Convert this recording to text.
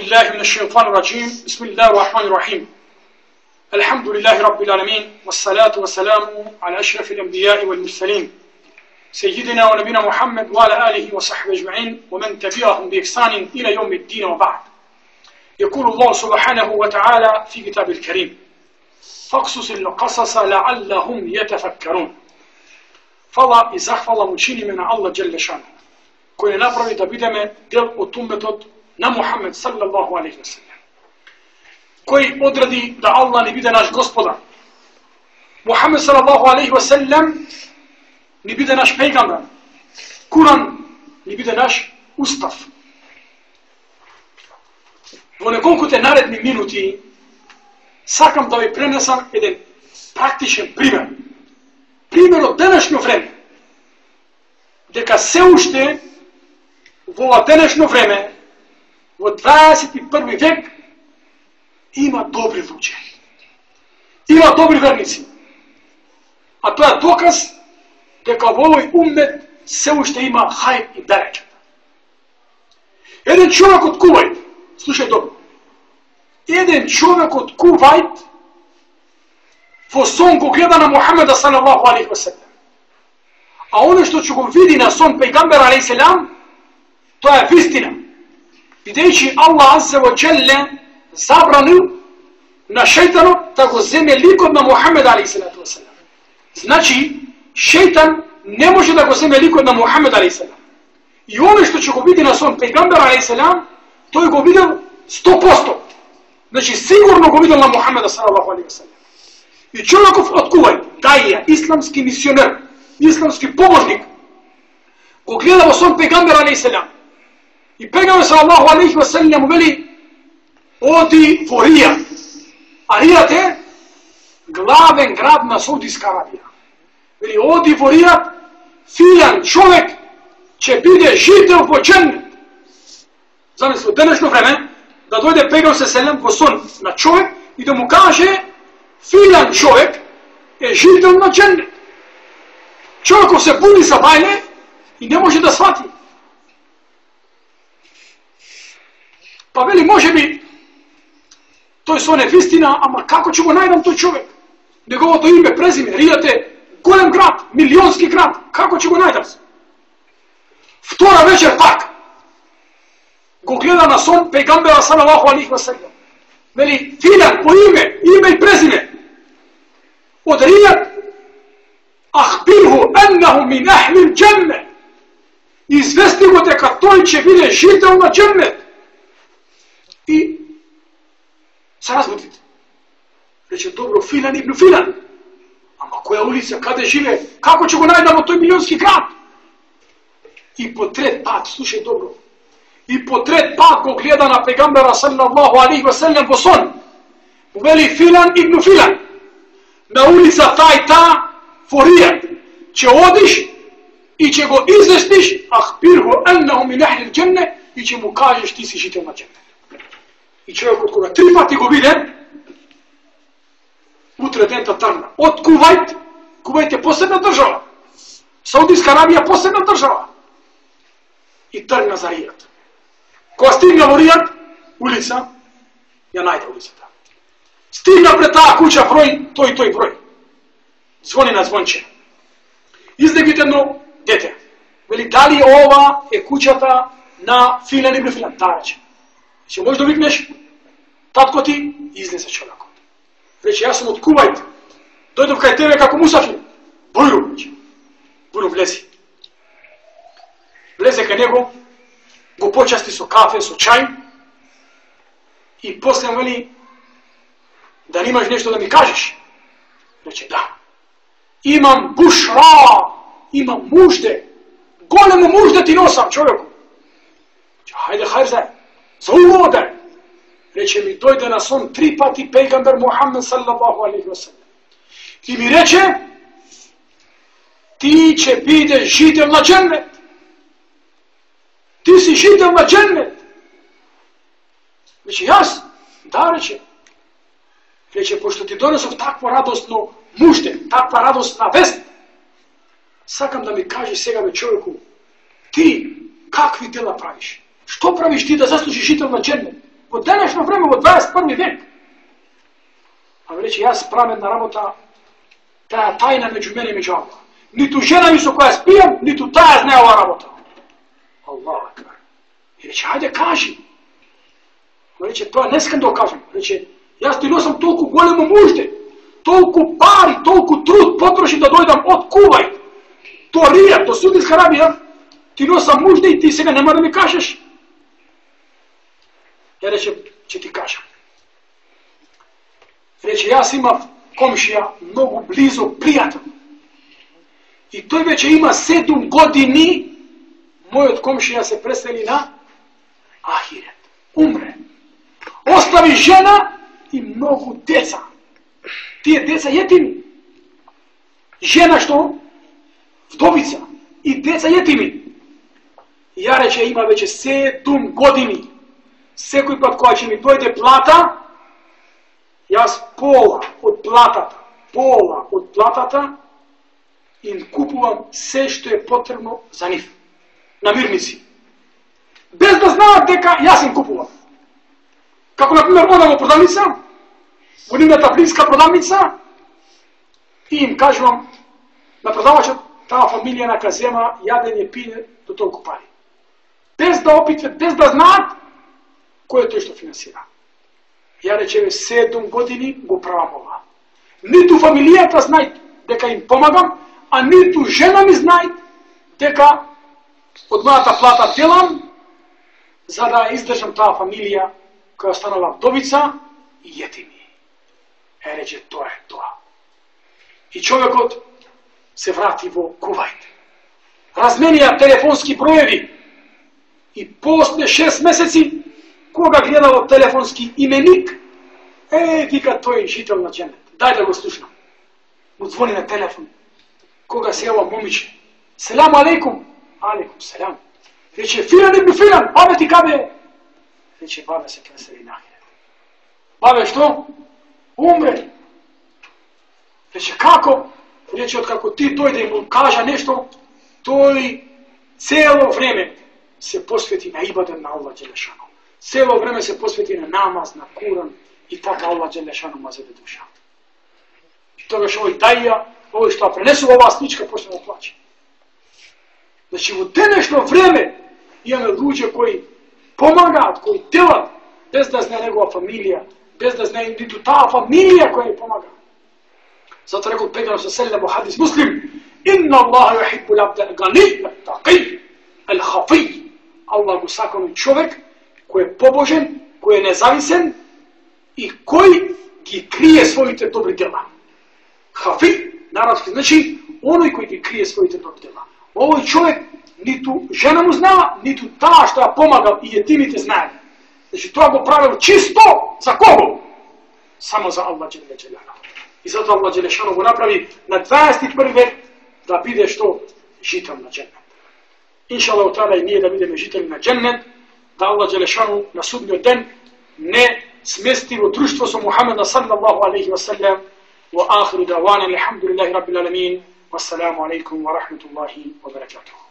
بالله من الشيطان الرجيم بسم الله الرحمن الرحيم الحمد لله رب العالمين والصلاة والسلام على أشرف الأنبياء والمرسلين سيدنا ونبينا محمد وعلى آله وصحبه أجمعين ومن تبعهم بإحسان إلى يوم الدين وبعد. يقول الله سبحانه وتعالى في كتاب الكريم فاقصص القصص لعلهم يتفكرون. Fala i zahvala mu činimo na Allah dželle šanu, koji je napravi da budeme del od ummetod na Muhammed sallallahu alejhi ve sellem, koji odredi da Allah ne bude naš gospodar, Muhammed sallallahu alejhi ve sellem ne bude naš pejgamber, Kur'an ne bude naš ustav. Во неколкуте наредни минути сакам да ви пренесам еден практичен пример. Пример од денешно време. Дека се уште во денешно време, во 21 век, има добри луѓе. Има добри верници. А тоа е доказ дека во овој уммет се уште има хајр и берекет. Еден човек од Кувајт, слушај добро, еден човек од Кувајт во сон го гледа на Мухамеда салаллаху алейхи ва саллем. А оно што ќе го види на сон пејгамбер алейхи селам, тоа е вистина. Бидејќи Аллах азза ва џелле забранил на шејтанот да го земе ликот на Мухамед алейхи салату ва салам. Значи, шејтан не може да го земе ликот на Мухамед алейхи салам. И оно што ќе го види на сон пејгамбер алейхи салам, тој го видел 100%. Значи, сигурно го видел на Мухамеда салаллаху алейхи ва салам. И човеков од Кувајт, даија, исламски мисионер, исламски поможник, го гледа во сон пејгамбер алейхи селам. И пејгамбер салаллаху алейхи ва селам му вели: оди во Ријад. А Ријад е главен град на Саудиска Арабија. Вели: оди во Ријад, филјан човек ќе биде жител во џеннет. Замисли, во денешно време да дојде пејгамбер селам во сон на човек и да му каже: филјан човек е жител на џеннет. Човеков се буди за бајле и не може да свати. Па вели, може би тој сон е вистина, ама како ќе го најдам тој човек? Неговото име, презиме, Ријад е голем град, милионски град, како ќе го најдам? Втора вечер пак го гледа на сон пејгамбера салаллаху алейхи ва саллем. Вели: филјан по име и презиме од Ријад, ахбирху еннаху мин ахлил џенне, извести го дека тој ќе биде жител на џеннет. И се разбудите. Рече: добро, филјан ибн филјан, ама која улица, каде живее, како ќе го најдам од тој милионски град? И по трет пат, слушај добро, и по трет пат го гледа на пејгамбера салаллаху алейхи ва саллем во сон. Му вели: филјан ибн филјан, на улица та и та во Ријад ќе одиш и ќе го известиш, ахбирху еннаху мин ахлил џенне, и ќе му кажеш ти си жител на џеннет. И човекот кога 3 пати го биде, утре дента тргна од Кувајт. Кувајт е посебна држава, Саудиска Арабија посебна држава, и тргна за Ријад. Кога стигна во Ријад, улица, ја најде улицата. Стигна пред таа куќа број, тој број. Звони на звонче. Излегите едно дете. Вели: дали ова е куќата на филјан ибн филјан? Да, рече. Ќе можеш да викнеш татко ти? Излезе човекот. Рече: јас сум од Кувајт. Дојдов кај тебе како мусафир. Бујру, рече. Бујру, влези. Влезе кај него, го почасти со кафе, со чај, и после му вели: да немаш нешто да ми кажеш? Рече: да. Имам бушра, имам мужде, големо мужде ти носам, човеку. Рече: хајде, хајде, за уводе. Рече: ми дојде на сон 3 пати пејгамбер Мухамед саллаллаху алейхи ва саллем. И ми рече: ти ќе бидеш жител на џеннет. Ти си жител на џеннет. Рече: јас? Да, рече. Рече: пошто ти донесов такво радостно мужде, таква радостна вест, сакам да ми кажеш сега, бе човеку, ти какви дела правиш? Што правиш ти да заслужиш жител на џеннет? u današnjem vremenu, u 21. vijek. A reći, ja pravedna rabota, ta tajna među mene i među Allah. Ni tu žena nisu koja spijem, ni tu ta zna ova rabota. Allah akbar. I reći, hajde kaži. Reći, to ja ne skam da kažem. Reći, ja ti nosam toliko golemu mužde, toliko pari, toliko trud potrošim da dojdam od Kuvajt do Rijad, do Saudijske Arabije. Ti nosam mužde i ti se ne mora da mi kažeš. Ja reći, će ti kažem. Reći, ja sam imao komšija mnogo blizu prijatelj. I to već ima 7 godini, moj od komšija se preseli na ahiret. Umre. Ostavi žena i mnogo djeca. Tije djeca jetimi. Žena što? Vdovica. I djeca jetimi. Ja reče, ima već 7 godini. Sekoj put koja će mi dojde plata, ja pola od platata im kupujem sve što je potrebno za njih. Na mirnici. Bez da zna deka ja sam kupujem. Kako, na primjer, odamo prodavnica, budem ta bliska prodavnica, i im kažu vam, na prodavača ta familija na kazema, jadenje, pije, do toliko pari. Bez da opitve, bez da zna ko je to što finansira. Ja reče, 7 godini go pravam ova. Nitu familijata znaj deka im pomagam, a nitu žena mi znaj deka od moja ta plata djelam, za da izdržam ta familija koja je ostanala vdovica i jetimi. Reče, to je to. I čovjek se vrati u Kuvajt. Razmenija telefonski brojevi i posle 6 mjeseci koga gledalo telefonski imenik, vika, to je žitelj na džennet. Daj da go slušam. Mu zvoni na telefon. Koga se java momić. Selamu alaikum. Alaikum selam. Reče, filan ibn filan, babe ti kabe. Reče, babe se preseli na ahiret. Babe što? Umre. Reče, kako? Reče, od kako ti dojde i mu kaže nešto, to i cijelo vreme se posveti na ibadet na Allah Đelešanu. Cijelo vreme se posveti na namaz, na Kuran i tako Allah Đelešanu mazede duša. I toga što ovoj dajja, ovo što prenesu ova slička, počne da plaće. Znači, u današnje vreme imamo ljudi koji pomaga, koji dela, bez da zna njegova familija, bez da zna niti ta familija koja je pomaga. Zato rekao Pegar sallallahu hadis Muslim, inna Allaha yuhibbul abda al-ghani at-taqi al-khafi. Allah mu sakon čovjek koji je pobožen, koji je nezavisen i koji ti krije svoje te dobre djela. Hafi, naravski, znači onaj koji ti krije svoje te dobre djela. Ovaj čovjek nitu žena mu zna, nitu ta što je pomagao i jetimite znaju. Znači to je go pravilo čisto za kogo? Samo za Allah Đelešanu. I zato Allah Đelešanu go napravi na 21. vek da bide što žitelj na džennet. Inša Allah ta'ala i nije da budemo žitelji na džennet, da Allah Đelešanu na sudnji dan ne smesti u društvo sa Muhammeda sallallahu alaihi wa sallam. Wa akhiru da'wana alhamdulillahi rabbil alamin. Wassalamu alaikum wa rahmatullahi wa barakatuh.